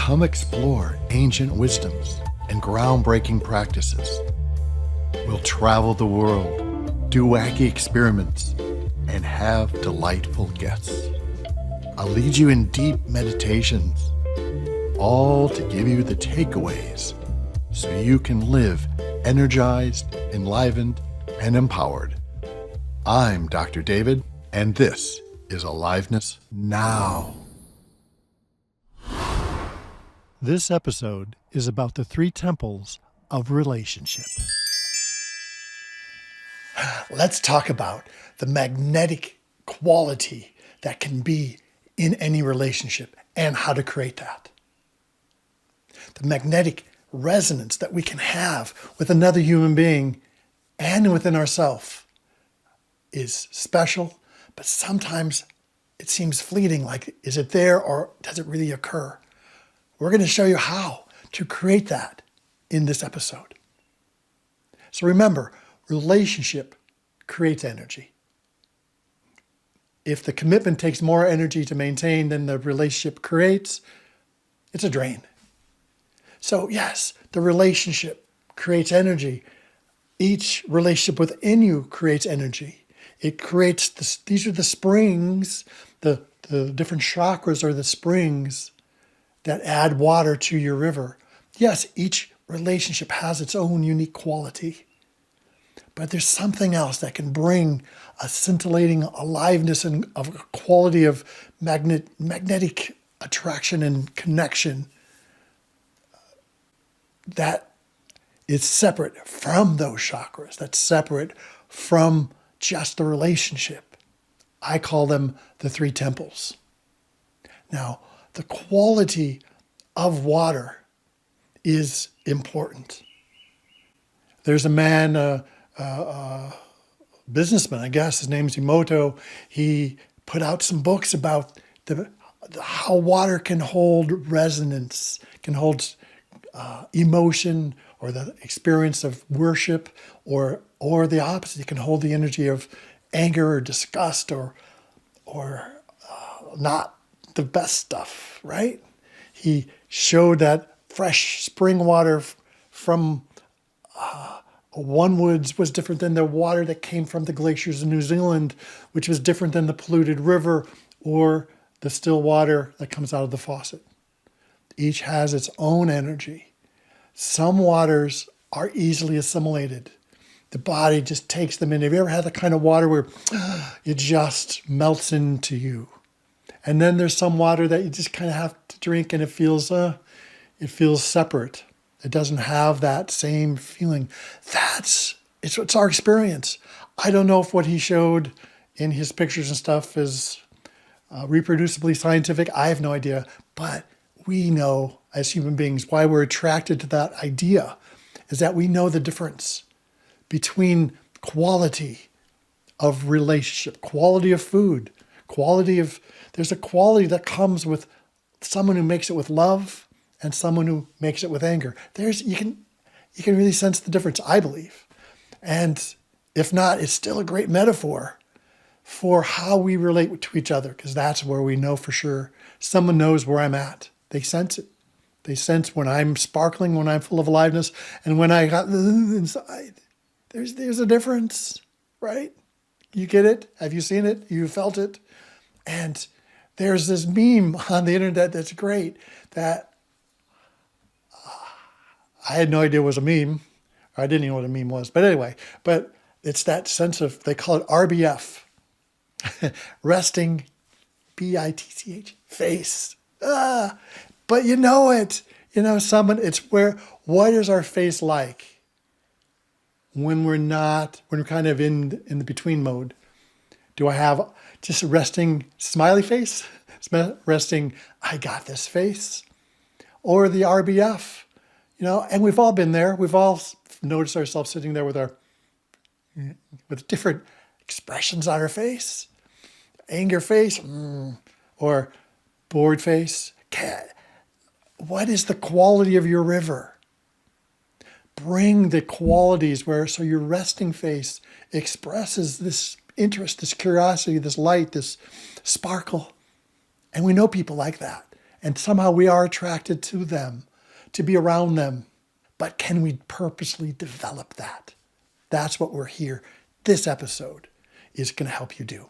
Come explore ancient wisdoms and groundbreaking practices. We'll travel the world, do wacky experiments, and have delightful guests. I'll lead you in deep meditations, all to give you the takeaways so you can live energized, enlivened, and empowered. I'm Dr. David, and this is Aliveness Now. This episode is about the three temples of relationship. Let's talk about the magnetic quality that can be in any relationship and how to create that. The magnetic resonance that we can have with another human being and within ourselves is special, but sometimes it seems fleeting, like, is it there or does it really occur? We're going to show you how to create that in this episode. So remember, relationship creates energy. If the commitment takes more energy to maintain than the relationship creates, it's a drain. So yes, the relationship creates energy. Each relationship within you creates energy. It creates, these are the springs, the different chakras are the springs that add water to your river. Yes, each relationship has its own unique quality, but there's something else that can bring a scintillating aliveness and of a quality of magnetic attraction and connection that is separate from those chakras, that's separate from just the relationship. I call them the three temples. Now, the quality of water is important. There's a man, a businessman, I guess, his name's Emoto. He put out some books about how water can hold resonance, can hold emotion, or the experience of worship, or the opposite. It can hold the energy of anger or disgust or not the best stuff, right? He showed that fresh spring water from one woods was different than the water that came from the glaciers in New Zealand, which was different than the polluted river or the still water that comes out of the faucet. Each has its own energy. Some waters are easily assimilated. The body just takes them in. Have you ever had the kind of water where it just melts into you? And then there's some water that you just kind of have to drink and it feels separate. It doesn't have that same feeling. It's our experience. I don't know if what he showed in his pictures and stuff is reproducibly scientific. I have no idea. But we know as human beings why we're attracted to that idea is that we know the difference between quality of relationship, quality of food, there's a quality that comes with someone who makes it with love and someone who makes it with anger. You can really sense the difference, I believe. And if not, it's still a great metaphor for how we relate to each other, because that's where we know for sure. Someone knows where I'm at. They sense it. They sense when I'm sparkling, when I'm full of aliveness, and when I got inside. There's a difference, right? You get it? Have you seen it? You felt it? And there's this meme on the internet that's great that I had no idea was a meme. Or I didn't even know what a meme was. But anyway, it's that sense of, they call it RBF, resting, B-I-T-C-H, face. But you know it. It's what is our face like when we're kind of in the between mode? Do I have just a resting smiley face? Resting, I got this face? Or the RBF? And we've all been there. We've all noticed ourselves sitting there with different expressions on our face. Anger face, or bored face. What is the quality of your river? Bring the qualities so your resting face expresses this interest, this curiosity, this light, this sparkle. And we know people like that. And somehow we are attracted to them, to be around them. But can we purposely develop that? That's what we're here. This episode is going to help you do.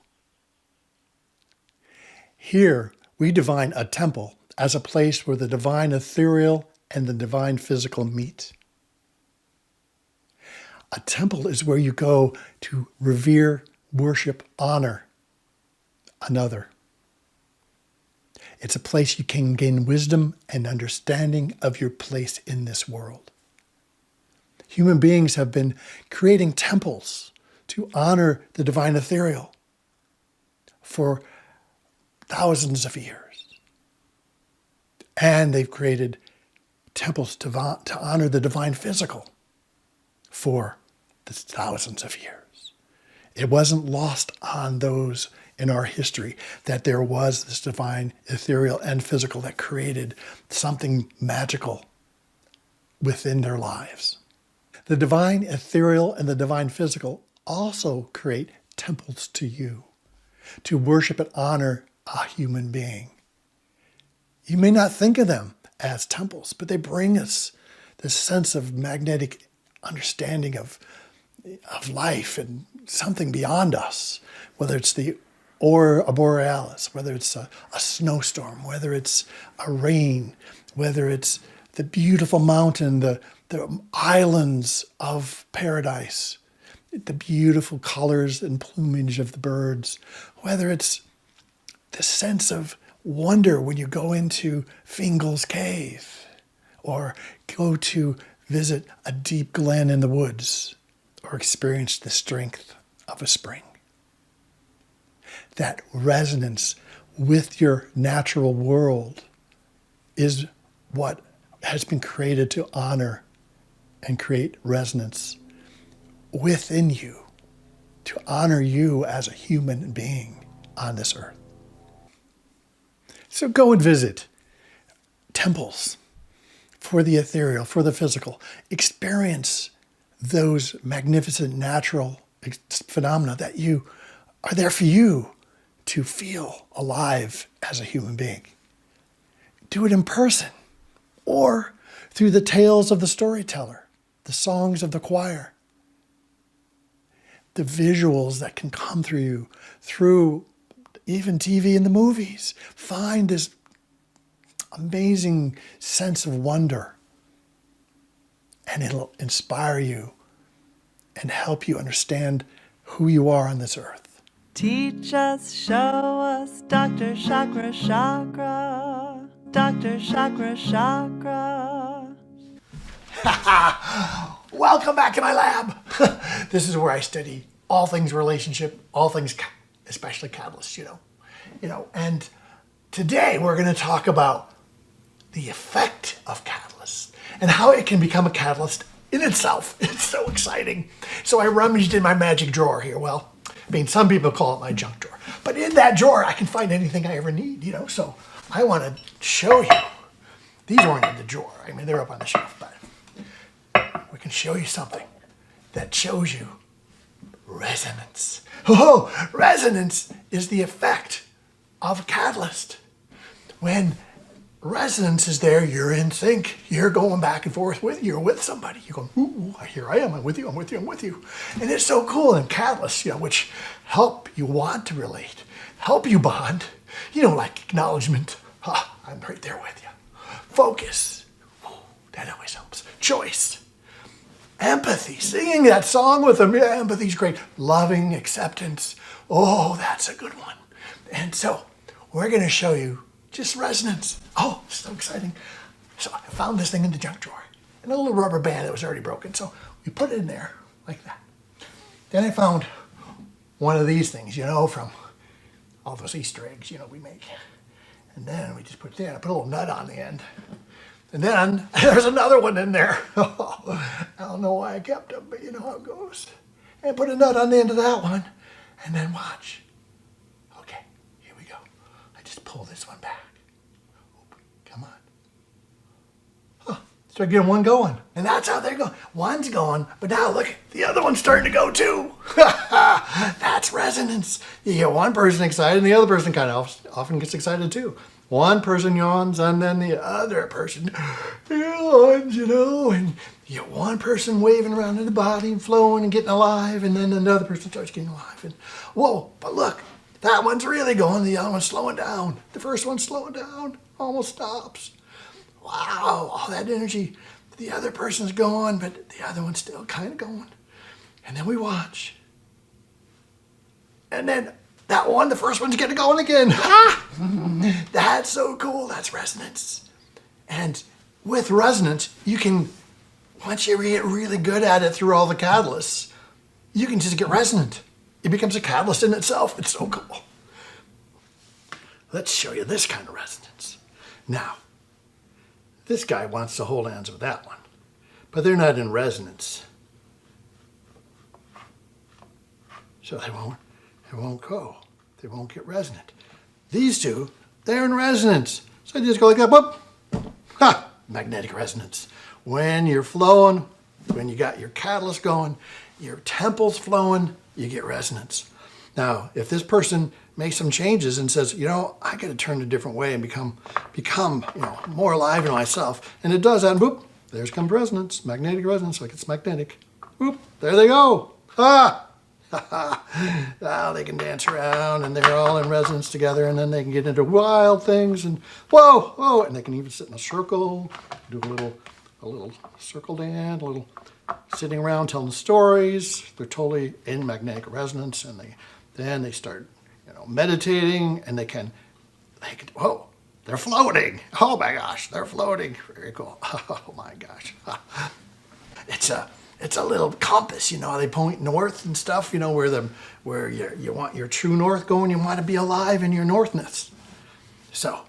Here, we define a temple as a place where the divine ethereal and the divine physical meet. A temple is where you go to revere, worship, honor another. It's a place you can gain wisdom and understanding of your place in this world. Human beings have been creating temples to honor the divine ethereal for thousands of years. And they've created temples to honor the divine physical for the thousands of years. It wasn't lost on those in our history that there was this divine ethereal and physical that created something magical within their lives. The divine ethereal and the divine physical also create temples to you, to worship and honor a human being. You may not think of them as temples, but they bring us this sense of magnetic understanding of life and something beyond us, whether it's the aurora borealis, whether it's a snowstorm, whether it's a rain, whether it's the beautiful mountain, the islands of paradise, the beautiful colors and plumage of the birds, whether it's the sense of wonder when you go into Fingal's cave or go to visit a deep glen in the woods or experience the strength of a spring. That resonance with your natural world is what has been created to honor and create resonance within you, to honor you as a human being on this earth. So go and visit temples for the ethereal, for the physical. Experience those magnificent natural phenomena that are there for you to feel alive as a human being. Do it in person or through the tales of the storyteller, the songs of the choir, the visuals that can come through you, through even TV and the movies. Find this amazing sense of wonder, and it'll inspire you and help you understand who you are on this earth. Teach us, show us, Dr. Chakra-Chakra, Dr. Chakra-Chakra. Welcome back to my lab. This is where I study all things relationship, all things, especially catalysts, and today we're going to talk about the effect of catalysts and how it can become a catalyst in itself. It's so exciting. So I rummaged in my magic drawer here. Well, some people call it my junk drawer, but in that drawer I can find anything I ever need, so I want to show you. These weren't in the drawer. They're up on the shelf, but we can show you something that shows you resonance. Oh, resonance is the effect of a catalyst. When resonance is there, you're in sync. You're going back and forth you're with somebody. You're going, ooh, here I am. I'm with you. And it's so cool. And catalysts, which help you want to relate, help you bond, like acknowledgement. I'm right there with you. Focus. Ooh, that always helps. Choice. Empathy, singing that song with them. Yeah, empathy's great. Loving, acceptance. Oh, that's a good one. And so we're going to show you just resonance. Oh, so exciting. So I found this thing in the junk drawer and a little rubber band that was already broken. So we put it in there like that. Then I found one of these things, from all those Easter eggs, we make. And then we just put it there. I put a little nut on the end. And then there's another one in there. I don't know why I kept them, but you know how it goes. And put a nut on the end of that one. And then watch. Okay, here we go. I just pull this one back. Come on. Start getting one going. And that's how they're going. One's going, but now look, the other one's starting to go too. That's resonance. You get one person excited and the other person kind of often gets excited too. One person yawns, and then the other person yawns, and you get one person waving around in the body and flowing and getting alive, and then another person starts getting alive. And whoa, but look, that one's really going, the other one's slowing down. The first one's slowing down, almost stops. Wow, all that energy. The other person's going, but the other one's still kind of going. And then we watch. And then that one, the first one's getting going again. Ha! That's so cool. That's resonance. And with resonance, you can, once you get really good at it through all the catalysts, you can just get resonant. It becomes a catalyst in itself. It's so cool. Let's show you this kind of resonance. Now, this guy wants to hold hands with that one, but they're not in resonance. So they won't go. They won't get resonant. These two, they're in resonance. So you just go like that, whoop. Ha! Magnetic resonance. When you're flowing, when you got your catalyst going, your temple's flowing, you get resonance. Now, if this person makes some changes and says, I got to turn a different way and become, more alive in myself, and it does that, and whoop, there's comes resonance, magnetic resonance, like it's magnetic. Whoop, there they go. Ha! Now they can dance around and they're all in resonance together, and then they can get into wild things and whoa, and they can even sit in a circle, do a little circle dance, a little sitting around telling stories. They're totally in magnetic resonance, and then they start meditating, and they can whoa, they're floating. Oh my gosh, they're floating. Very cool. Oh my gosh. It's a little compass, they point north and stuff, where you want your true north going, you want to be alive in your northness. So,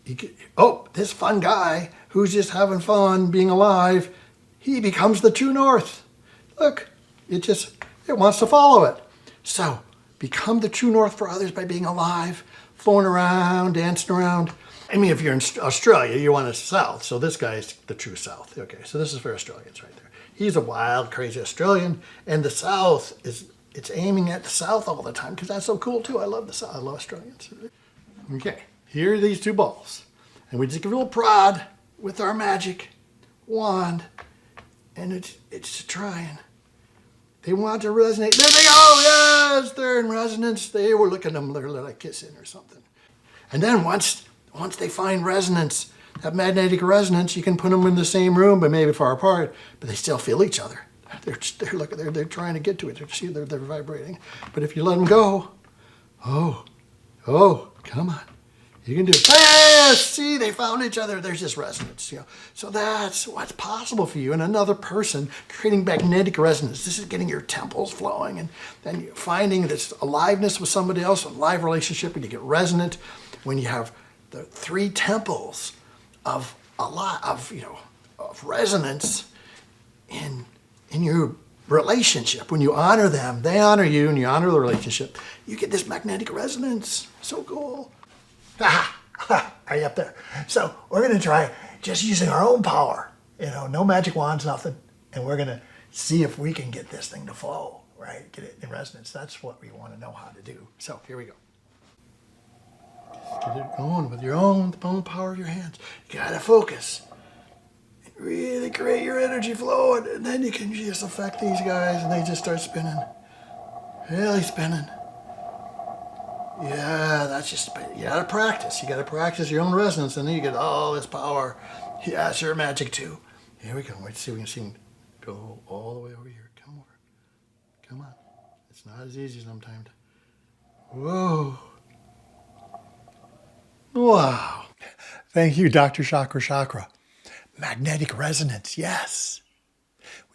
this fun guy who's just having fun being alive, he becomes the true north. Look, it wants to follow it. So, become the true north for others by being alive, flowing around, dancing around. I mean, if you're in Australia, you want a south, so this guy's the true south. Okay, so this is for Australians right there. He's a wild, crazy Australian, and the South it's aiming at the South all the time because that's so cool too. I love the South. I love Australians. Okay, here are these two balls, and we just give a little prod with our magic wand, and it's trying. They want to resonate. There they go. Yes, they're in resonance. They were looking at them. They're like kissing or something. And then once they find resonance, that magnetic resonance, you can put them in the same room, but maybe far apart, but they still feel each other. They're trying to get to it. They're vibrating. But if you let them go, come on. You can do it. Yes, see, they found each other. There's just resonance. So that's what's possible for you. And another person creating magnetic resonance. This is getting your temples flowing, and then you're finding this aliveness with somebody else, a live relationship, and you get resonant when you have the three temples of resonance in your relationship. When you honor them, they honor you, and you honor the relationship, you get this magnetic resonance. So cool. Are you up there? So we're going to try just using our own power, no magic wands, nothing. And we're going to see if we can get this thing to flow, right? Get it in resonance. That's what we want to know how to do. So here we go. Get it going with the own power of your hands. You gotta focus. Really create your energy flowing, and then you can just affect these guys, and they just start spinning. Really spinning. Yeah, that's just, you gotta practice. You gotta practice your own resonance, and then you get all this power. Yeah, it's your magic too. Here we go. Let's see if we can go all the way over here. Come over. Come on. It's not as easy sometimes. Whoa. Wow. Thank you, Dr. Chakra-Chakra. Magnetic resonance, yes.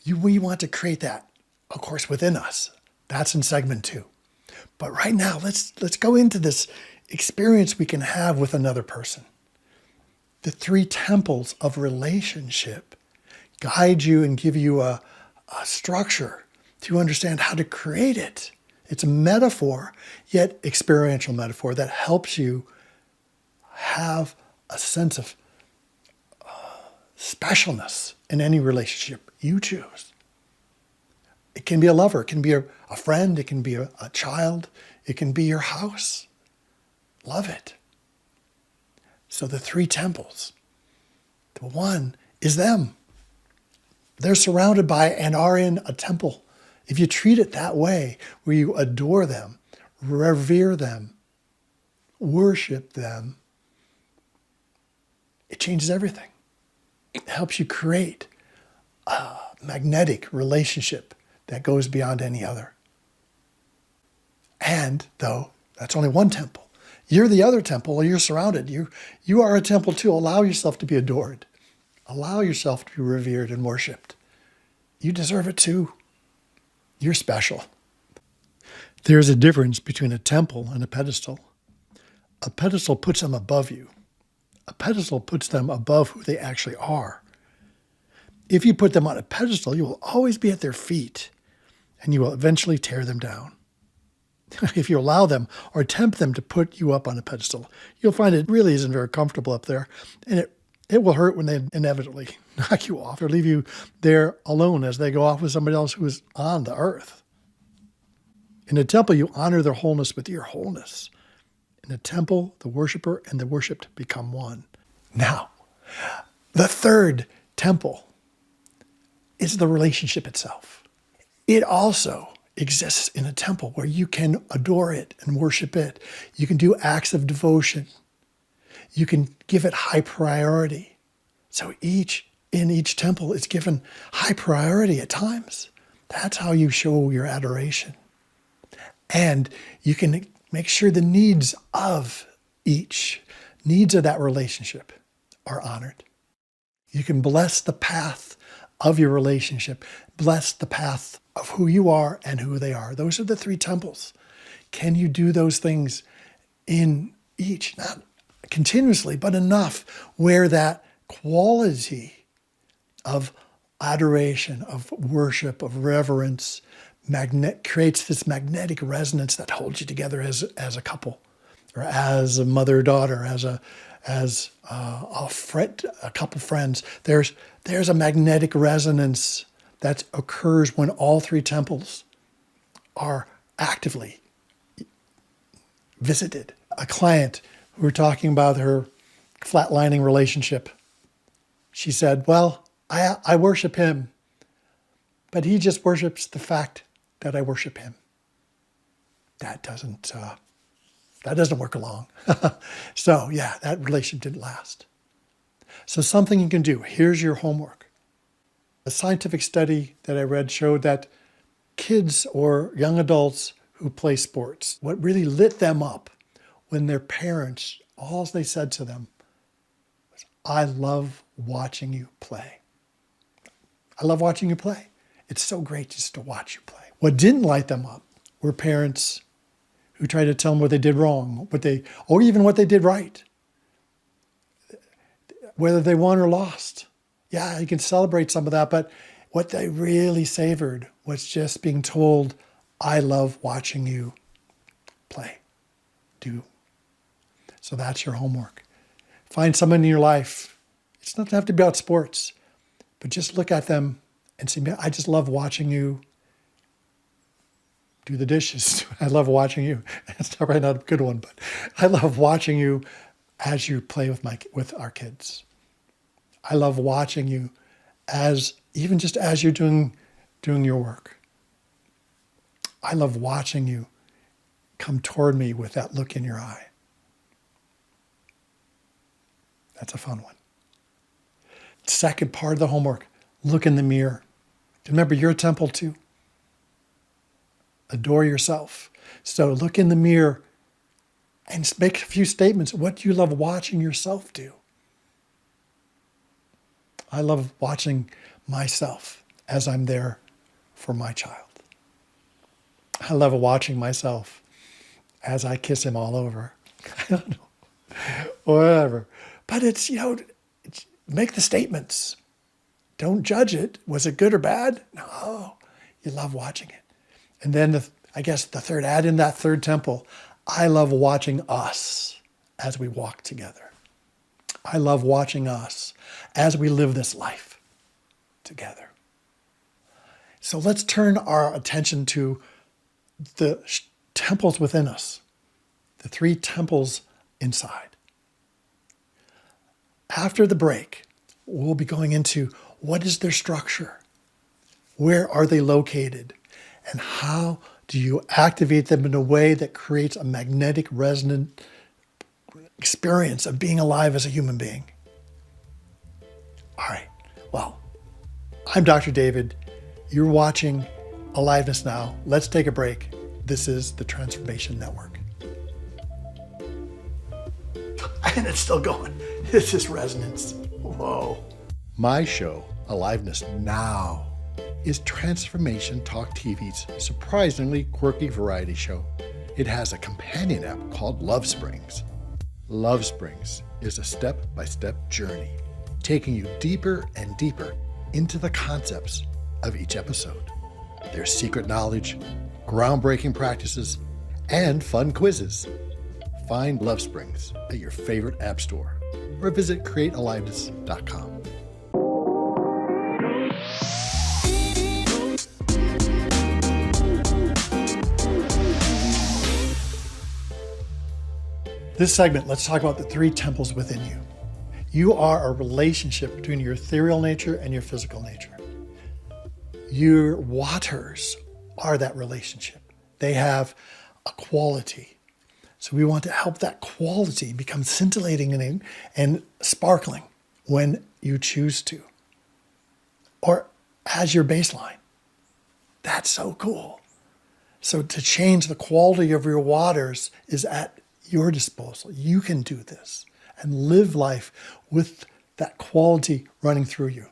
We want to create that, of course, within us. That's in segment 2. But right now, let's go into this experience we can have with another person. The 3 temples of relationship guide you and give you a structure to understand how to create it. It's a metaphor, yet experiential metaphor that helps you have a sense of specialness in any relationship you choose. It can be a lover, it can be a friend, it can be a child, it can be your house. Love it. So the three temples, the one is them. They're surrounded by and are in a temple. If you treat it that way, where you adore them, revere them, worship them, it changes everything. It helps you create a magnetic relationship that goes beyond any other. And though that's only one temple, you're the other temple, you're surrounded. You are a temple too. Allow yourself to be adored. Allow yourself to be revered and worshiped. You deserve it too. You're special. There's a difference between a temple and a pedestal. A pedestal puts them above you. A pedestal puts them above who they actually are. If you put them on a pedestal, you will always be at their feet, and you will eventually tear them down. If you allow them or tempt them to put you up on a pedestal, you'll find it really isn't very comfortable up there, and it will hurt when they inevitably knock you off or leave you there alone as they go off with somebody else who is on the earth. In a temple, you honor their wholeness with your wholeness. In a temple, the worshiper and the worshipped become one. Now, the third temple is the relationship itself. It also exists in a temple where you can adore it and worship it. You can do acts of devotion. You can give it high priority. So in each temple is given high priority at times. That's how you show your adoration. And you can make sure the needs of that relationship are honored. You can bless the path of your relationship, bless the path of who you are and who they are. Those are the three temples. Can you do those things in each? Not continuously, but enough where that quality of adoration, of worship, of reverence, creates this magnetic resonance that holds you together as a couple, or as a mother-daughter, as a friend, a couple friends. There's a magnetic resonance that occurs when all three temples are actively visited. A client who were talking about her flatlining relationship, she said, "Well, I worship him, but he just worships the fact that I worship him." That doesn't work along. So yeah, that relationship didn't last. So something you can do. Here's your homework. A scientific study that I read showed that kids or young adults who play sports, what really lit them up when their parents, all they said to them was, "I love watching you play. I love watching you play. It's so great just to watch you play." What didn't light them up were parents who tried to tell them what they did wrong, or even what they did right, whether they won or lost. Yeah, you can celebrate some of that, but what they really savored was just being told, "I love watching you play. Do." So that's your homework. Find someone in your life. It's not to have to be about sports, but just look at them and say, "I just love watching you do the dishes. I love watching you." It's probably not a good one, but I love watching you as you play with our kids. I love watching you even just as you're doing your work. I love watching you come toward me with that look in your eye. That's a fun one. Second part of the homework, look in the mirror. Remember, you're a temple too. Adore yourself. So look in the mirror and make a few statements. What do you love watching yourself do? I love watching myself as I'm there for my child. I love watching myself as I kiss him all over. I don't know. Whatever. But it's make the statements. Don't judge it. Was it good or bad? No. You love watching it. And then add in that third temple. I love watching us as we walk together. I love watching us as we live this life together. So let's turn our attention to the temples within us, the three temples inside. After the break, we'll be going into what is their structure? Where are they located? And how do you activate them in a way that creates a magnetic resonant experience of being alive as a human being? All right, well, I'm Dr. David. You're watching Aliveness Now. Let's take a break. This is the Transformation Network. And it's still going. This is resonance. Whoa. My show, Aliveness Now, is Transformation Talk TV's surprisingly quirky variety show. It has a companion app called Love Springs. Love Springs is a step-by-step journey, taking you deeper and deeper into the concepts of each episode. There's secret knowledge, groundbreaking practices, and fun quizzes. Find Love Springs at your favorite app store or visit createaliveness.com. This segment, let's talk about the three temples within you. You are a relationship between your ethereal nature and your physical nature. Your waters are that relationship. They have a quality. So we want to help that quality become scintillating and sparkling when you choose to, or as your baseline. That's so cool. So to change the quality of your waters is at your disposal. You can do this and live life with that quality running through you.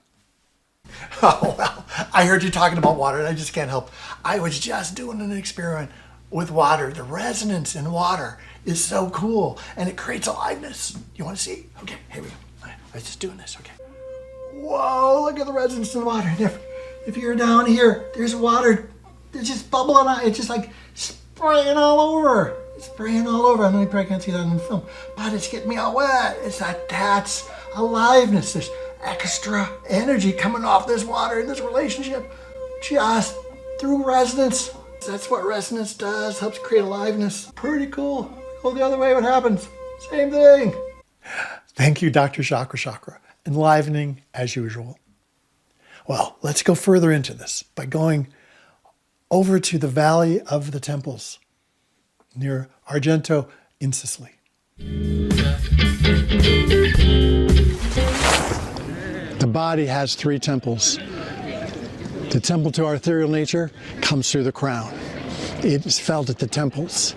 Oh, well, I heard you talking about water and I just can't help. I was just doing an experiment with water. The resonance in water is so cool and it creates aliveness. You want to see? Okay, here we go. I was just doing this, okay. Whoa, look at the resonance in water. And if you're down here, there's water. It's just bubbling out. It's just like spraying all over. It's spraying all over. I know you probably can't see that in the film, but it's getting me all wet. That's aliveness. There's extra energy coming off this water in this relationship just through resonance. That's what resonance does, helps create aliveness. Pretty cool. Go the other way, what happens? Same thing. Thank you, Dr. Chakra-Chakra. Enlivening as usual. Well, let's go further into this by going over to the Valley of the Temples near Argento in Sicily. The body has three temples. The temple to our ethereal nature comes through the crown. It is felt at the temples.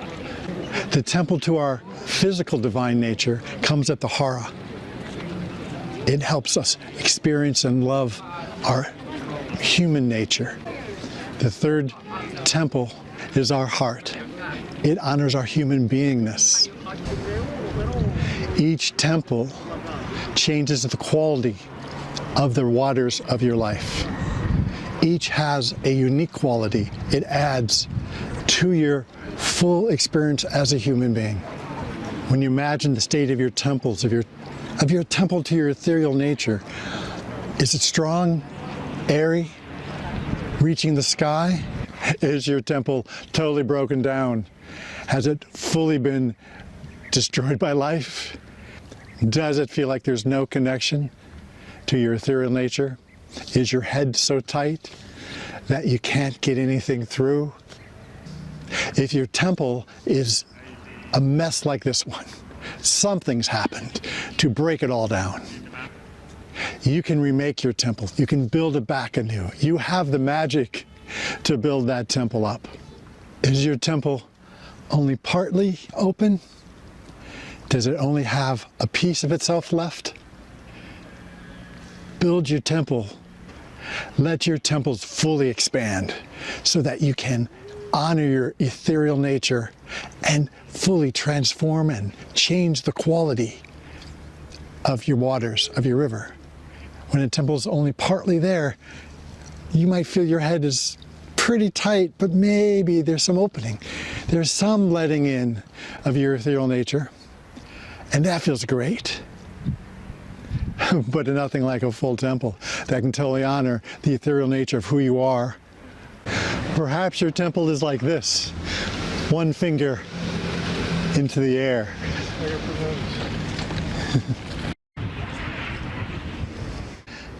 The temple to our physical divine nature comes at the hara. It helps us experience and love our human nature. The third temple is our heart. It honors our human beingness. Each temple changes the quality of the waters of your life. Each has a unique quality. It adds to your full experience as a human being. When you imagine the state of your temples, of your temple to your ethereal nature, is it strong, airy, reaching the sky? Is your temple totally broken down? Has it fully been destroyed by life? Does it feel like there's no connection to your ethereal nature? Is your head so tight that you can't get anything through? If your temple is a mess like this one, something's happened to break it all down. You can remake your temple. You can build it back anew. You have the magic to build that temple up. Is your temple only partly open? Does it only have a piece of itself left? Build your temple. Let your temples fully expand so that you can honor your ethereal nature and fully transform and change the quality of your waters, of your river. When a temple is only partly there, you might feel your head is pretty tight, but maybe there's some opening. There's some letting in of your ethereal nature, and that feels great. But nothing like a full temple that can totally honor the ethereal nature of who you are. Perhaps your temple is like this, one finger into the air.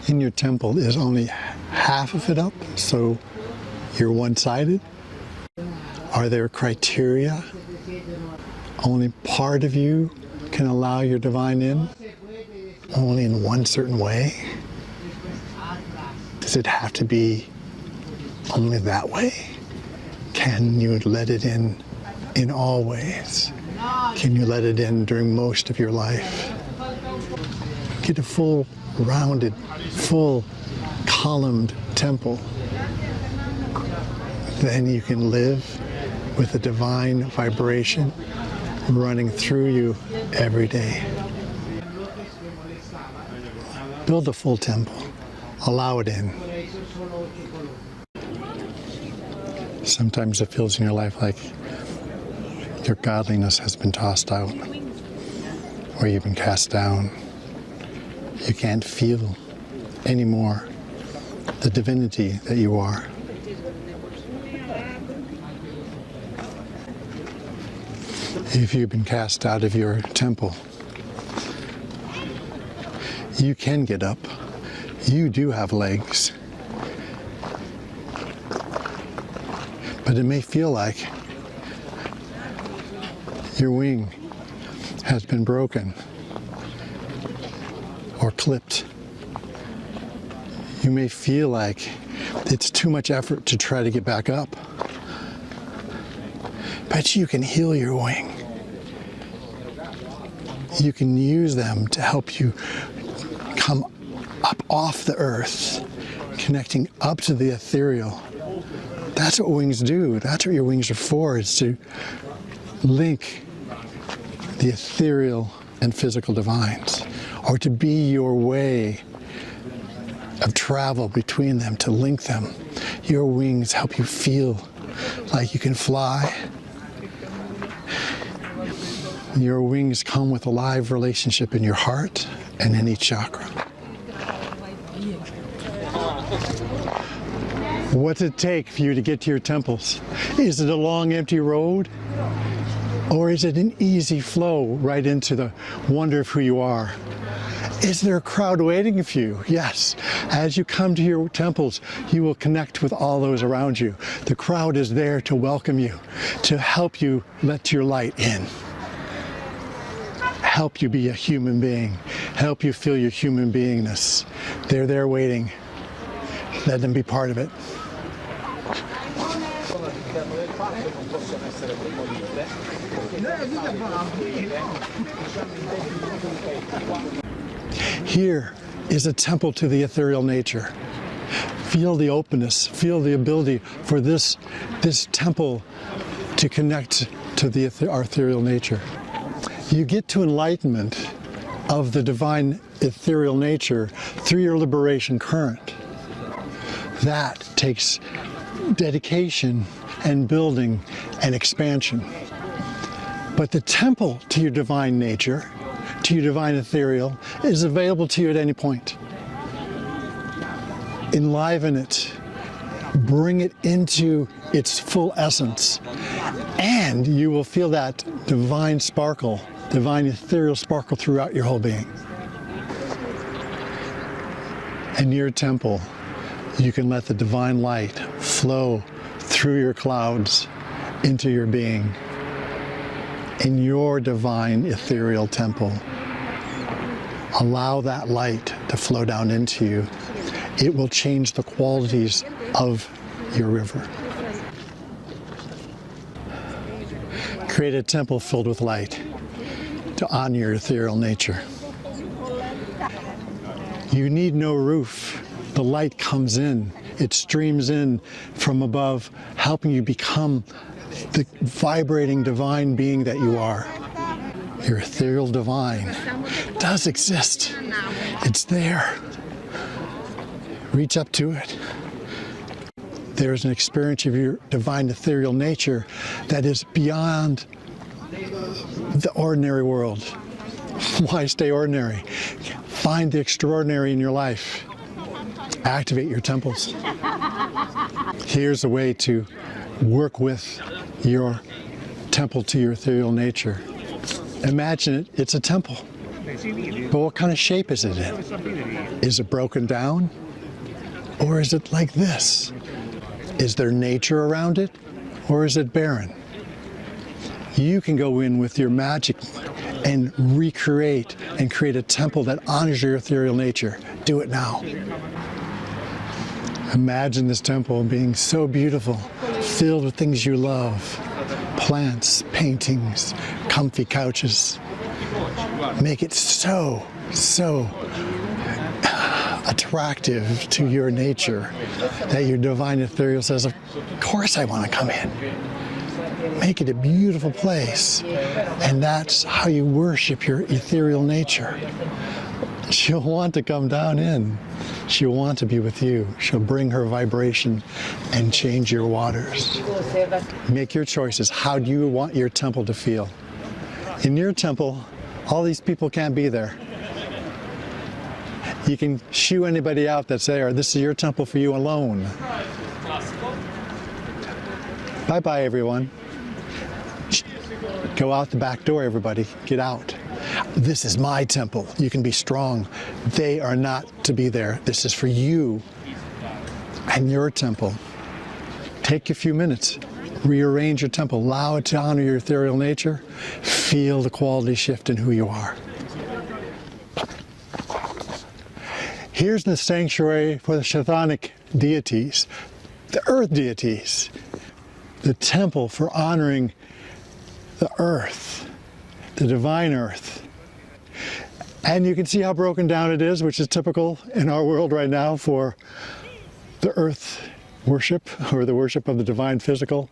in your temple, is only half of it up, so you're one-sided? Are there criteria? Only part of you can allow your divine in? Only in one certain way? Does it have to be only that way? Can you let it in all ways? Can you let it in during most of your life? Get a full rounded, full columned temple. Then you can live with a divine vibration running through you every day. Build a full temple. Allow it in. Sometimes it feels in your life like your godliness has been tossed out, or you've been cast down. You can't feel anymore the divinity that you are. If you've been cast out of your temple, you can get up. You do have legs. But it may feel like your wing has been broken or clipped. You may feel like it's too much effort to try to get back up. But you can heal your wing. You can use them to help you come up off the earth, connecting up to the ethereal. That's what wings do. That's what your wings are for, is to link the ethereal and physical divines, or to be your way of travel between them, to link them. Your wings help you feel like you can fly. Your wings come with a live relationship in your heart and in each chakra. What's it take for you to get to your temples? Is it a long, empty road? Or is it an easy flow right into the wonder of who you are? Is there a crowd waiting for you? Yes. As you come to your temples, you will connect with all those around you. The crowd is there to welcome you, to help you let your light in. Help you be a human being. Help you feel your human beingness. They're there waiting. Let them be part of it. Here is a temple to the ethereal nature. Feel the openness, feel the ability for this temple to connect to our ethereal nature. You get to enlightenment of the divine ethereal nature through your liberation current. That takes dedication and building and expansion. But the temple to your divine nature, to your divine ethereal, is available to you at any point. Enliven it. Bring it into its full essence. And you will feel that divine sparkle, divine ethereal sparkle throughout your whole being. In your temple, you can let the divine light flow through your clouds into your being. In your divine ethereal temple, allow that light to flow down into you. It will change the qualities of your river. Create a temple filled with light to honor your ethereal nature. You need no roof. The light comes in. It streams in from above, helping you become the vibrating divine being that you are. Your ethereal divine does exist. It's there. Reach up to it. There's an experience of your divine ethereal nature that is beyond the ordinary world. Why stay ordinary? Find the extraordinary in your life. Activate your temples. Here's a way to work with your temple to your ethereal nature. Imagine it's a temple. But what kind of shape is it in? Is it broken down? Or is it like this? Is there nature around it? Or is it barren? You can go in with your magic and recreate and create a temple that honors your ethereal nature. Do it now. Imagine this temple being so beautiful, filled with things you love. Plants, paintings, comfy couches. Make it so attractive to your nature that your divine ethereal says, of course I want to come in. Make it a beautiful place. And that's how you worship your ethereal nature. She'll want to come down in. She'll want to be with you. She'll bring her vibration and change your waters. Make your choices. How do you want your temple to feel? In your temple, all these people can't be there. You can shoo anybody out that's there. This is your temple for you alone. Bye-bye, everyone. Go out the back door, everybody. Get out. This is my temple. You can be strong. They are not to be there. This is for you and your temple. Take a few minutes. Rearrange your temple. Allow it to honor your ethereal nature. Feel the quality shift in who you are. Here's the sanctuary for the Chthonic deities, the earth deities, the temple for honoring the earth, the divine earth. And you can see how broken down it is, which is typical in our world right now for the earth worship, or the worship of the divine physical.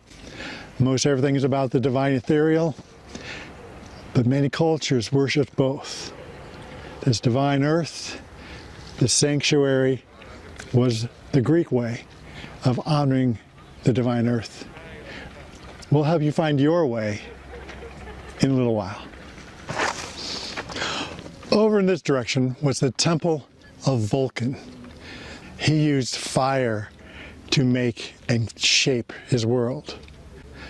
Most everything is about the divine ethereal, but many cultures worship both. This divine earth, the sanctuary, was the Greek way of honoring the divine earth. We'll help you find your way in a little while. Over in this direction was the Temple of Vulcan. He used fire to make and shape his world.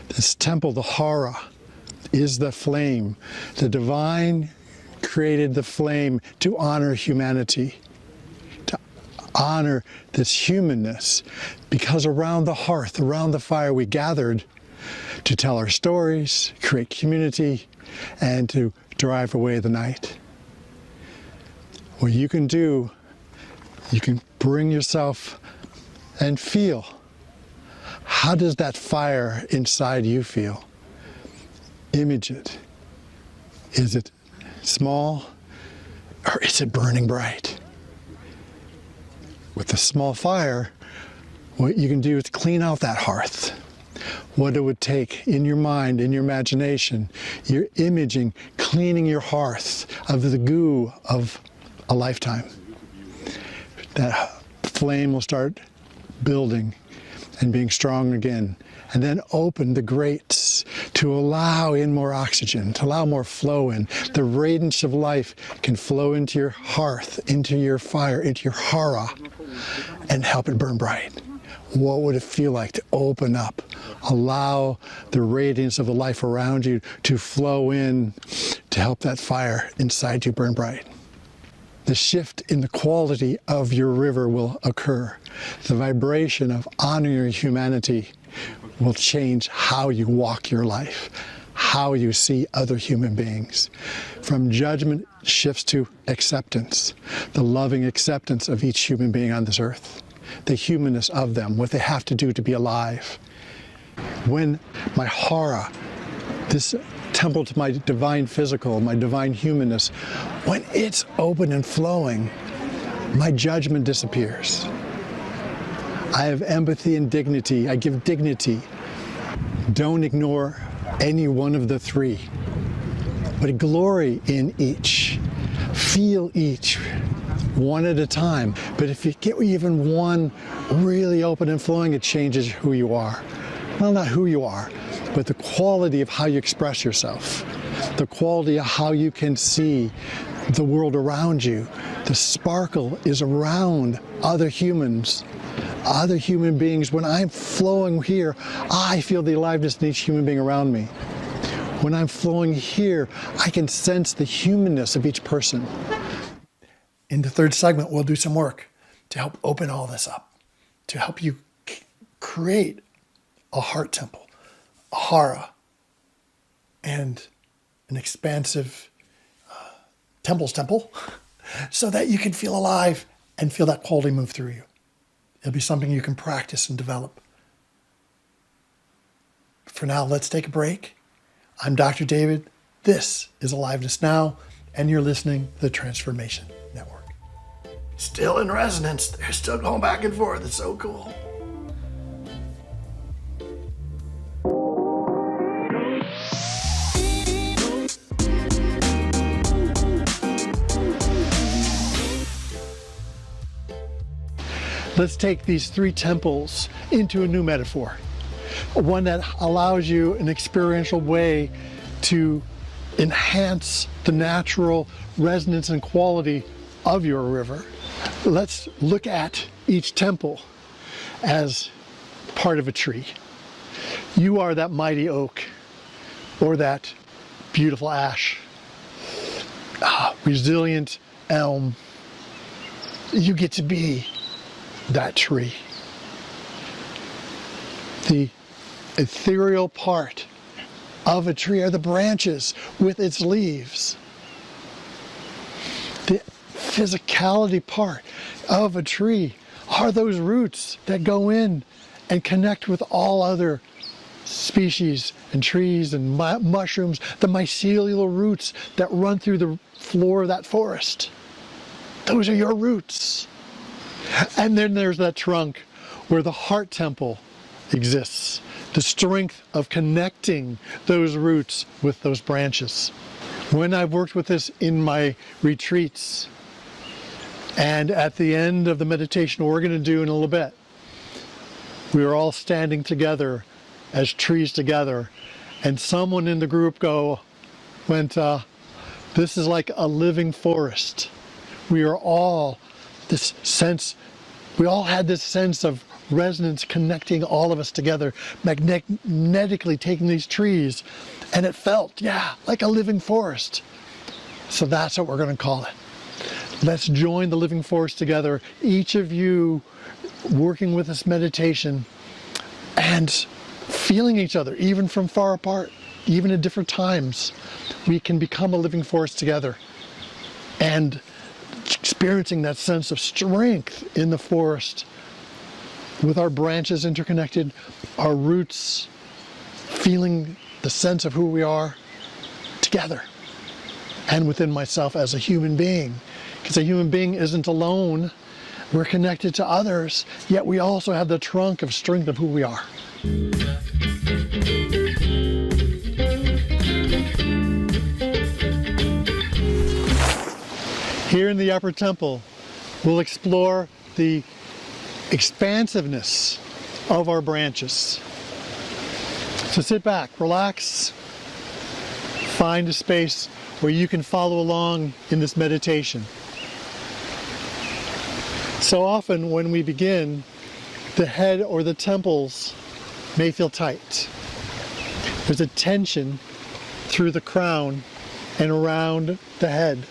This temple, the Hara, is the flame. The divine created the flame to honor humanity, to honor this humanness, because around the hearth, around the fire, we gathered to tell our stories, create community, and to drive away the night. What you can do, you can bring yourself and feel. How does that fire inside you feel? Image it. Is it small, or is it burning bright? With a small fire, what you can do is clean out that hearth. What it would take in your mind, in your imagination, your imaging, cleaning your hearth of the goo of a lifetime. That flame will start building and being strong again, and then open the grates to allow in more oxygen, to allow more flow in. The radiance of life can flow into your hearth, into your fire, into your Hara, and help it burn bright. What would it feel like to open up, allow the radiance of the life around you to flow in to help that fire inside you burn bright? The shift in the quality of your river will occur. The vibration of honoring your humanity will change how you walk your life, how you see other human beings. From judgment shifts to acceptance, the loving acceptance of each human being on this earth, the humanness of them, what they have to do to be alive. When my Hara, this temple to my divine physical, my divine humanness, when it's open and flowing, my judgment disappears. I have empathy and dignity. I give dignity. Don't ignore any one of the three, but glory in each. Feel each, one at a time. But if you get even one really open and flowing, it changes who you are. Well, not who you are, but the quality of how you express yourself, the quality of how you can see the world around you. The sparkle is around other humans, other human beings. When I'm flowing here, I feel the aliveness in each human being around me. When I'm flowing here, I can sense the humanness of each person. In the third segment, we'll do some work to help open all this up, to help you create a heart temple, a hara, and an expansive temple, so that you can feel alive and feel that quality move through you. It'll be something you can practice and develop. For now, let's take a break. I'm Dr. David. This is Aliveness Now, and you're listening to the Transformation Network. Still in resonance. They're still going back and forth. It's so cool. Let's take these three temples into a new metaphor. One that allows you an experiential way to enhance the natural resonance and quality of your river. Let's look at each temple as part of a tree. You are that mighty oak or that beautiful ash, resilient elm. You get to be that tree. The ethereal part of a tree are the branches with its leaves. The physicality part of a tree are those roots that go in and connect with all other species and trees and mushrooms, the mycelial roots that run through the floor of that forest. Those are your roots. And then there's that trunk where the heart temple exists, the strength of connecting those roots with those branches. When I've worked with this in my retreats, and at the end of the meditation we're going to do in a little bit, we were all standing together as trees together, and someone in the group went, this is like a living forest. We are all we all had this sense of resonance connecting all of us together, magnetically taking these trees, and it felt, like a living forest. So that's what we're going to call it. Let's join the living forest together, each of you working with this meditation and feeling each other, even from far apart, even at different times. We can become a living forest together and experiencing that sense of strength in the forest with our branches interconnected, our roots, feeling the sense of who we are together and within myself as a human being. Because a human being isn't alone. We're connected to others, yet we also have the trunk of strength of who we are. Here in the upper temple, we'll explore the expansiveness of our branches. So sit back, relax, find a space where you can follow along in this meditation. So often when we begin, the head or the temples may feel tight. There's a tension through the crown and around the head.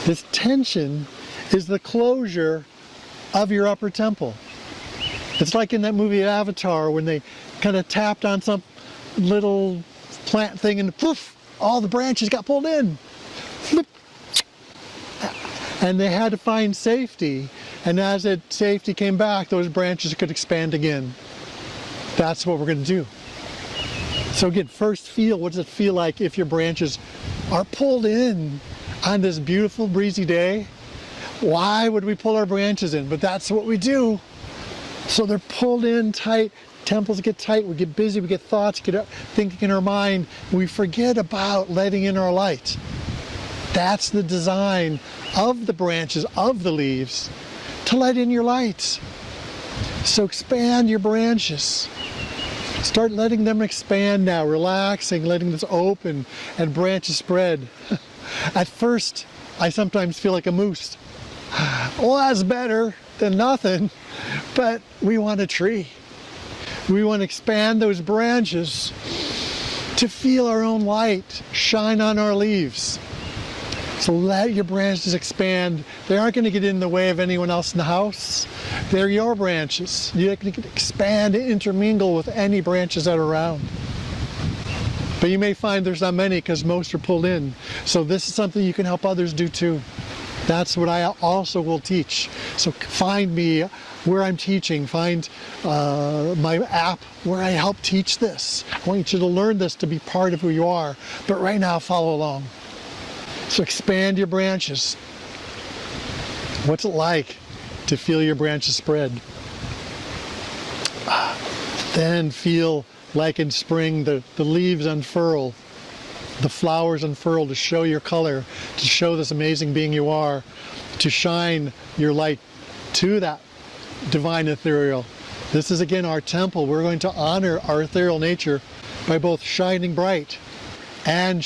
This tension is the closure of your upper temple. It's like in that movie Avatar when they kind of tapped on some little plant thing and poof, all the branches got pulled in. Flip. And they had to find safety. And as that safety came back, those branches could expand again. That's what we're going to do. So again, first feel, what does it feel like if your branches are pulled in on this beautiful breezy day? Why would we pull our branches in? But that's what we do. So they're pulled in tight, temples get tight, we get busy, we get thoughts, get thinking in our mind, we forget about letting in our light. That's the design of the branches, of the leaves, to let in your light. So expand your branches. Start letting them expand now, relaxing, letting this open and branches spread. At first, I sometimes feel like a moose. Well, that's better than nothing, but we want a tree. We want to expand those branches to feel our own light shine on our leaves. So let your branches expand. They aren't going to get in the way of anyone else in the house. They're your branches. You can expand and intermingle with any branches that are around. But you may find there's not many because most are pulled in. So this is something you can help others do too. That's what I also will teach. So find me where I'm teaching. Find my app where I help teach this. I want you to learn this to be part of who you are. But right now, follow along. So expand your branches. What's it like to feel your branches spread? Then feel like in spring the leaves unfurl, the flowers unfurl to show your color, to show this amazing being you are, to shine your light to that divine ethereal. This is again our temple. We're going to honor our ethereal nature by both shining bright and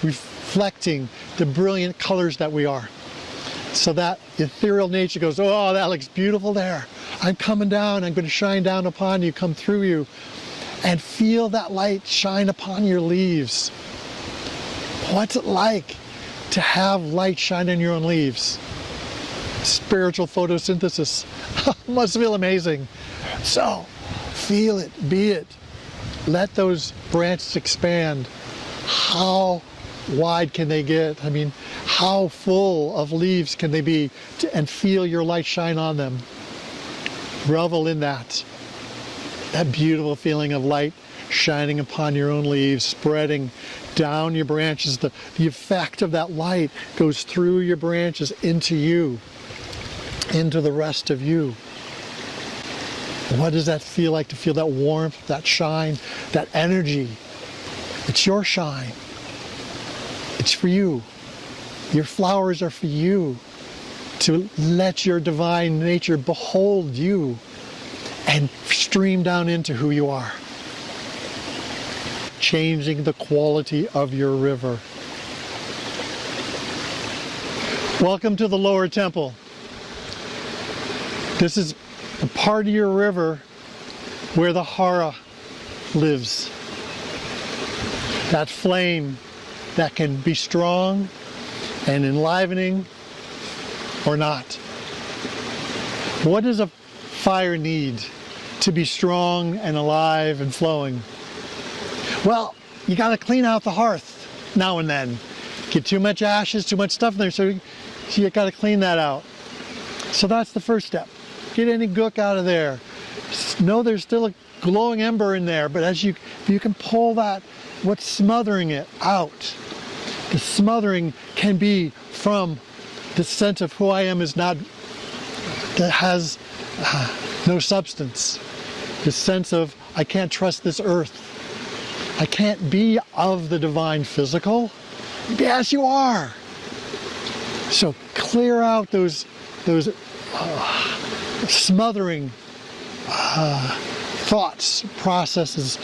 reflecting the brilliant colors that we are. So that ethereal nature goes, oh, that looks beautiful there. I'm coming down. I'm going to shine down upon you, come through you. And feel that light shine upon your leaves. What's it like to have light shine on your own leaves? Spiritual photosynthesis. Must feel amazing. So, feel it, be it. Let those branches expand. How wide can they get? I mean, how full of leaves can they be? And feel your light shine on them. Revel in that. That beautiful feeling of light shining upon your own leaves, spreading down your branches. The effect of that light goes through your branches into you, into the rest of you. What does that feel like to feel that warmth, that shine, that energy? It's your shine. It's for you. Your flowers are for you. To let your divine nature behold you and stream down into who you are. Changing the quality of your river. Welcome to the lower temple. This is a part of your river where the Hara lives. That flame that can be strong and enlivening or not. What does a fire need to be strong and alive and flowing? Well, you got to clean out the hearth now and then. Get too much ashes, too much stuff in there, so you got to clean that out. So that's the first step. Get any gook out of there. Know there's still a glowing ember in there, but as you can pull that, what's smothering it out. The smothering can be from the sense of who I am is not, that has no substance. The sense of I can't trust this earth. I can't be of the divine physical. Yes, you are. So clear out those smothering thoughts, processes,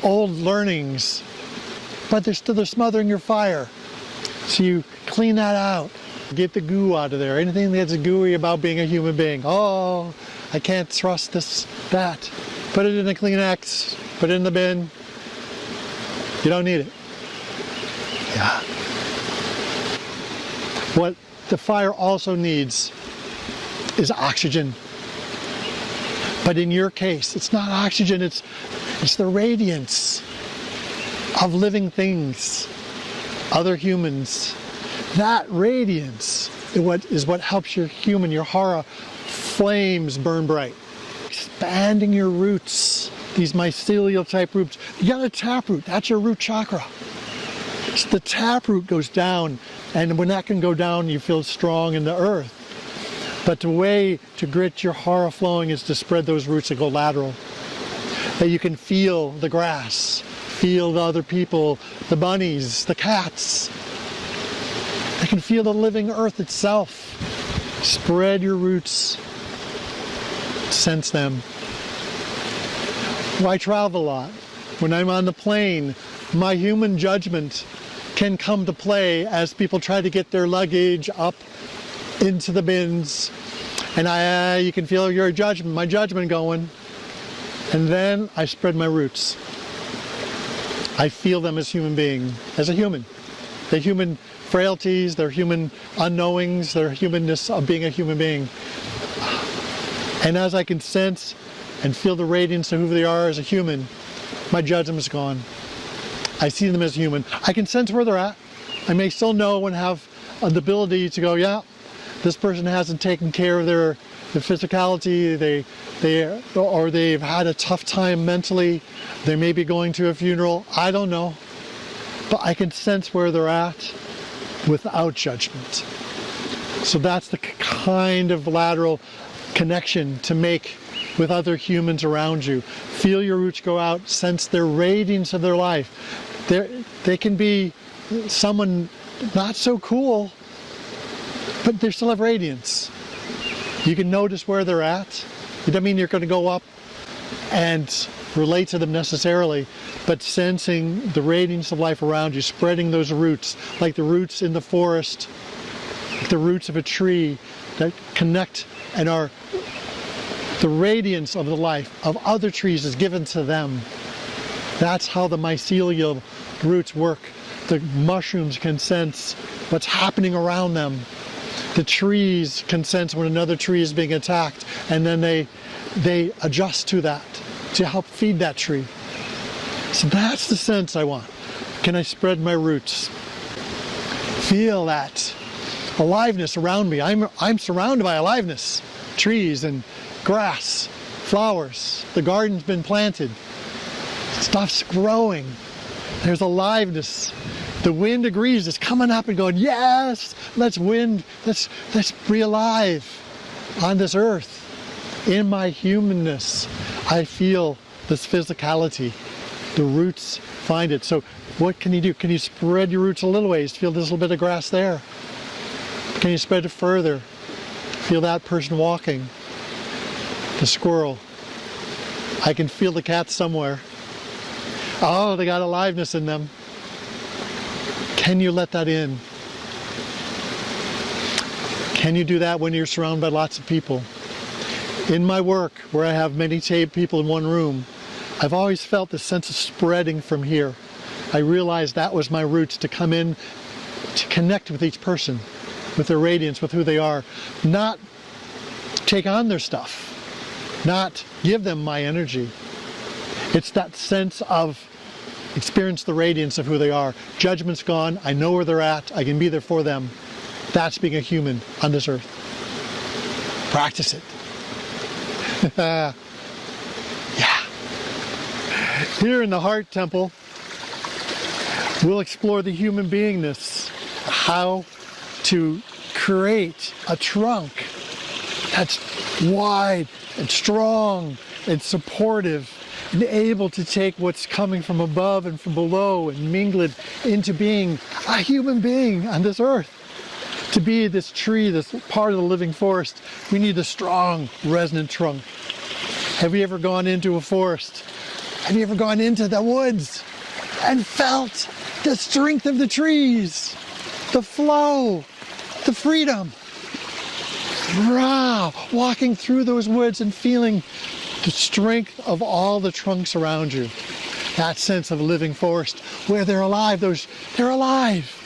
old learnings, but they're smothering your fire. So you clean that out. Get the goo out of there. Anything that's gooey about being a human being. Oh, I can't trust this, that. Put it in a Kleenex. Put it in the bin. You don't need it. Yeah. What the fire also needs is oxygen. But in your case, it's not oxygen, it's the radiance of living things, other humans. That radiance is what helps your Hara flames burn bright. Expanding your roots, these mycelial type roots. You got a taproot, that's your root chakra. So the taproot goes down, and when that can go down, you feel strong in the earth. But the way to get your Hara flowing is to spread those roots that go lateral. That you can feel the grass, feel the other people, the bunnies, the cats. I can feel the living earth itself. Spread your roots, sense them. Well, I travel a lot. When I'm on the plane, my human judgment can come to play as people try to get their luggage up into the bins. And you can feel my judgment going. And then I spread my roots. I feel them as human being, as a human. Their human frailties, their human unknowings, their humanness of being a human being. And as I can sense and feel the radiance of who they are as a human, my judgment is gone. I see them as human. I can sense where they're at. I may still know and have the ability to go, yeah, this person hasn't taken care of their physicality, or they've had a tough time mentally, they may be going to a funeral, I don't know. But I can sense where they're at without judgment. So that's the kind of lateral connection to make with other humans around you. Feel your roots go out, sense their radiance of their life. They can be someone not so cool, but they still have radiance. You can notice where they're at. It doesn't mean you're going to go up and relate to them necessarily, but sensing the radiance of life around you, spreading those roots, like the roots in the forest, like the roots of a tree that connect and are the radiance of the life of other trees is given to them. That's how the mycelial roots work. The mushrooms can sense what's happening around them. The trees can sense when another tree is being attacked, and then they adjust to that to help feed that tree. So that's the sense I want. Can I spread my roots? Feel that aliveness around me. I'm surrounded by aliveness. Trees and grass, flowers. The garden's been planted. Stuff's growing. There's aliveness. The wind agrees. It's coming up and going, yes, let's be alive on this earth. In my humanness, I feel this physicality. The roots find it. So what can you do? Can you spread your roots a little ways? Feel this little bit of grass there. Can you spread it further? Feel that person walking. The squirrel. I can feel the cat somewhere. Oh, they got aliveness in them. Can you let that in? Can you do that when you're surrounded by lots of people? In my work, where I have many people in one room, I've always felt this sense of spreading from here. I realized that was my roots, to come in, to connect with each person, with their radiance, with who they are. Not take on their stuff, not give them my energy. It's that sense of experience the radiance of who they are. Judgment's gone. I know where they're at. I can be there for them. That's being a human on this earth. Practice it. Yeah. Here in the Heart Temple, we'll explore the human beingness, how to create a trunk that's wide and strong and supportive, and able to take what's coming from above and from below and mingle it into being a human being on this earth. To be this tree, this part of the living forest, we need a strong, resonant trunk. Have you ever gone into a forest? Have you ever gone into the woods and felt the strength of the trees, the flow, the freedom? Wow, walking through those woods and feeling the strength of all the trunks around you. That sense of a living forest where they're alive, they're alive.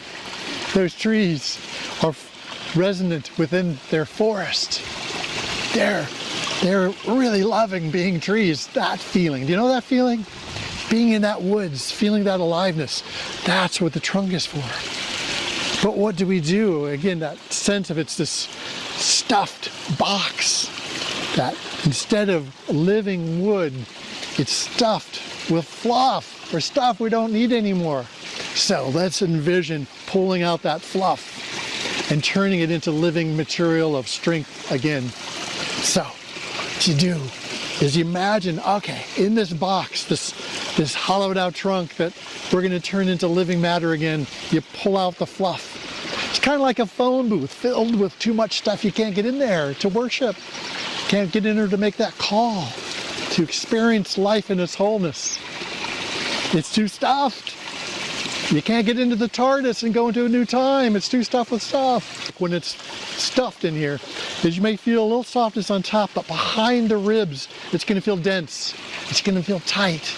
Those trees are resonant within their forest. They're really loving being trees. That feeling, do you know that feeling? Being in that woods, feeling that aliveness, that's what the trunk is for. But what do we do? Again, that sense of it's this stuffed box that instead of living wood, it's stuffed with fluff or stuff we don't need anymore. So let's envision pulling out that fluff and turning it into living material of strength again. So what you do is you imagine, okay, in this box, this hollowed out trunk that we're going to turn into living matter again, you pull out the fluff. It's kind of like a phone booth filled with too much stuff. You can't get in there to worship. Can't get in there to make that call, to experience life in its wholeness. It's too stuffed. You can't get into the TARDIS and go into a new time. It's too stuffed with stuff. When it's stuffed in here, is you may feel a little softness on top, but behind the ribs, it's going to feel dense. It's going to feel tight.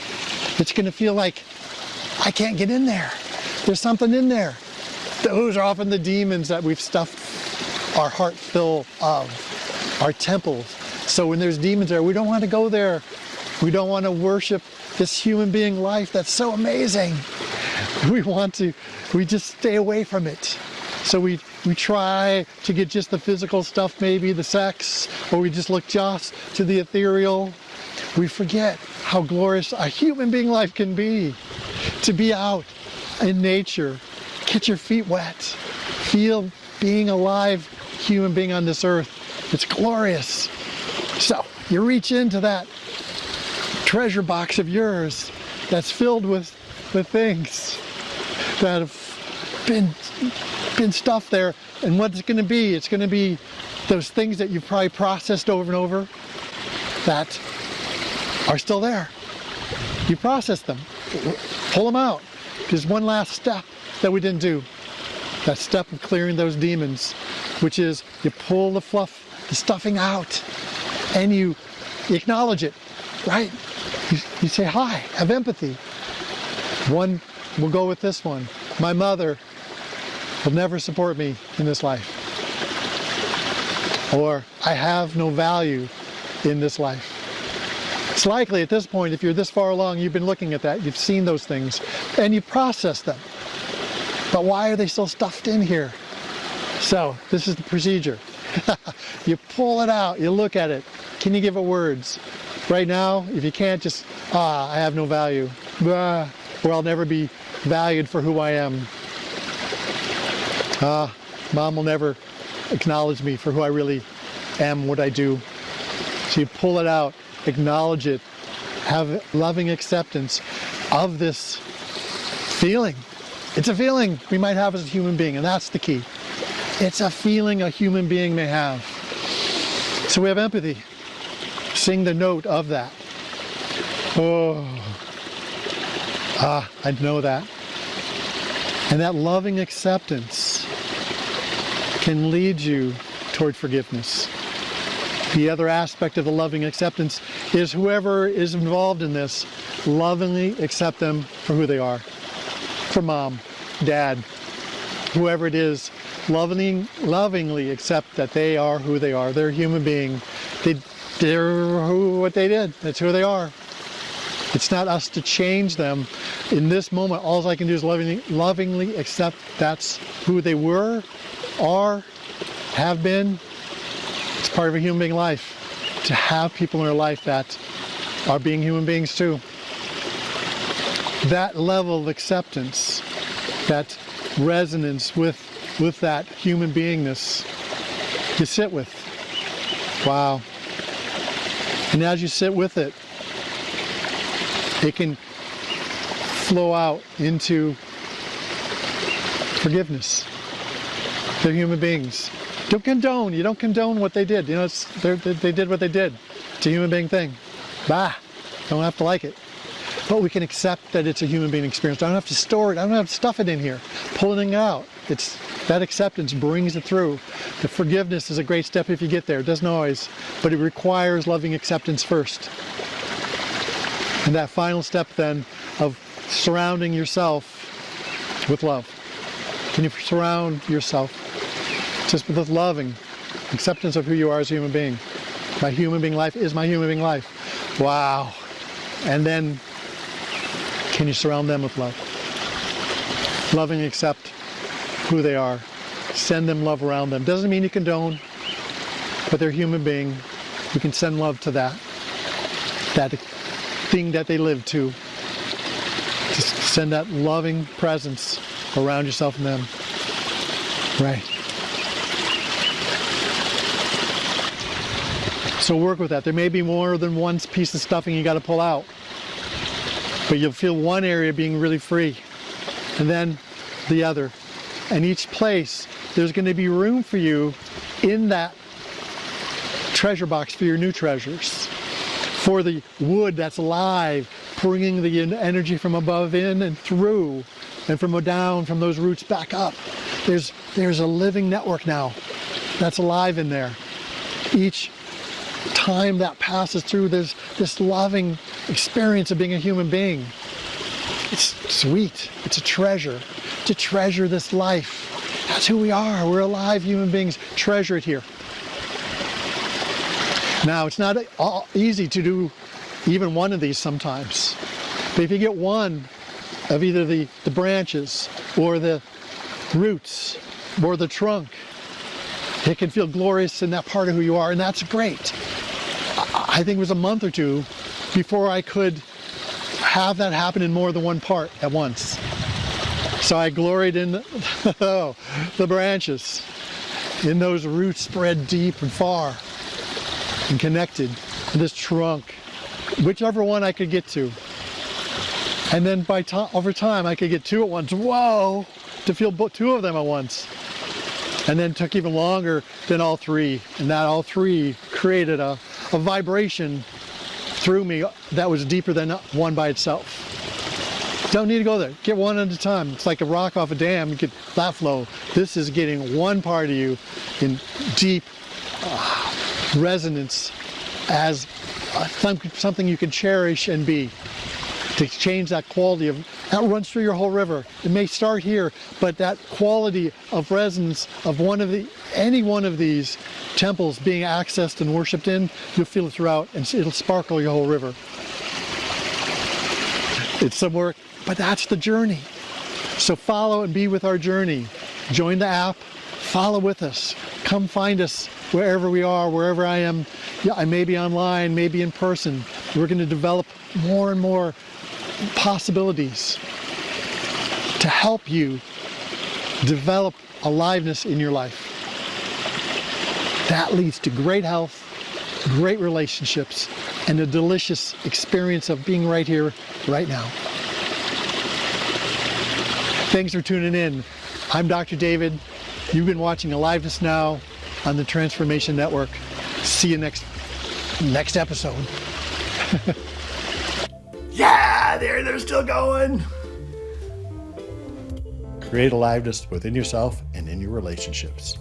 It's going to feel like I can't get in there. There's something in there. Those are often the demons that we've stuffed our heart full of, our temples. So when there's demons there, we don't want to go there. We don't want to worship this human being life that's so amazing. We just stay away from it. So we try to get just the physical stuff, maybe the sex, or we just look just to the ethereal. We forget how glorious a human being life can be. To be out in nature, get your feet wet, feel being alive human being on this earth. It's glorious. So you reach into that treasure box of yours that's filled with things that have been stuffed there. And what it's going to be, it's going to be those things that you've probably processed over and over that are still there. You process them, pull them out. There's one last step that we didn't do. That step of clearing those demons, which is you pull the fluff, the stuffing out, and you acknowledge it, right? You say, hi, have empathy. One, we'll go with this one. My mother will never support me in this life. Or I have no value in this life. It's likely at this point, if you're this far along, you've been looking at that, you've seen those things, and you process them. But why are they still stuffed in here? So this is the procedure. You pull it out, you look at it. Can you give it words? Right now, if you can't, just, I have no value. Or I'll never be valued for who I am. Mom will never acknowledge me for who I really am, what I do. So you pull it out, acknowledge it, have loving acceptance of this feeling. It's a feeling we might have as a human being, and that's the key. It's a feeling a human being may have. So we have empathy. Sing the note of that. I know that. And that loving acceptance can lead you toward forgiveness. The other aspect of the loving acceptance is whoever is involved in this, lovingly accept them for who they are. For mom, dad, whoever it is, lovingly accept that they are who they are. They're a human being. They're what they did. That's who they are. It's not us to change them. In this moment, all I can do is lovingly accept that's who they were, are, have been. It's part of a human being life to have people in our life that are being human beings too. That level of acceptance, that resonance with that human beingness, you sit with. Wow. And as you sit with it, it can flow out into forgiveness. They're human beings. You don't condone what they did. You know, they did what they did. It's a human being thing. Don't have to like it. But we can accept that it's a human being experience. I don't have to store it. I don't have to stuff it in here. Pulling it out. That acceptance brings it through. The forgiveness is a great step if you get there. It doesn't always, but it requires loving acceptance first. And that final step then of surrounding yourself with love. Can you surround yourself just with loving acceptance of who you are as a human being? My human being life is my human being life. Wow. And then can you surround them with love? Loving accept who they are. Send them love around them. Doesn't mean you condone, but they're a human being. You can send love to that thing that they live to. Just send that loving presence around yourself and them. Right. So work with that. There may be more than one piece of stuffing you got to pull out, but you'll feel one area being really free, and then the other. And each place, there's going to be room for you in that treasure box for your new treasures. For the wood that's alive, bringing the energy from above in and through, and from down, from those roots back up. There's a living network now that's alive in there. Each time that passes through, there's this loving experience of being a human being. It's sweet. It's a treasure. To treasure this life. That's who we are. We're alive human beings. Treasure it here. Now, it's not easy to do even one of these sometimes. But if you get one of either the branches or the roots or the trunk, it can feel glorious in that part of who you are, and that's great. I think it was a month or two before I could have that happen in more than one part at once. So I gloried in the branches, in those roots spread deep and far and connected to this trunk, whichever one I could get to. And then over time, I could get two at once. Whoa, to feel two of them at once. And then it took even longer than all three. And that all three created a vibration through me that was deeper than one by itself. Don't need to go there. Get one at a time. It's like a rock off a dam. You get that flow. This is getting one part of you in deep resonance as something you can cherish and be. To change that quality that runs through your whole river. It may start here, but that quality of resonance of any one of these temples being accessed and worshipped in, you'll feel it throughout, and it'll sparkle your whole river. It's some work, but that's the journey. So follow and be with our journey. Join the app, follow with us. Come find us wherever we are, wherever I am. Yeah, I may be online, maybe in person. We're going to develop more and more possibilities to help you develop aliveness in your life. That leads to great health, great relationships, and a delicious experience of being right here, right now. Thanks for tuning in. I'm Dr. David. You've been watching Aliveness Now on the Transformation Network. See you next episode. Yeah, they're still going. Create aliveness within yourself and in your relationships.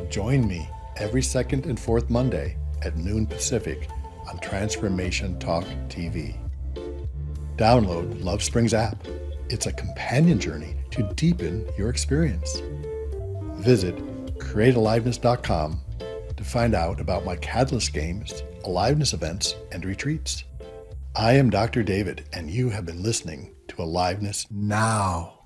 Join me every second and fourth Monday at noon Pacific on Transformation Talk TV. Download Love Springs app. It's a companion journey to deepen your experience. Visit createaliveness.com to find out about my Catalyst Games, Aliveness events, and retreats. I am Dr. David, and you have been listening to Aliveness Now.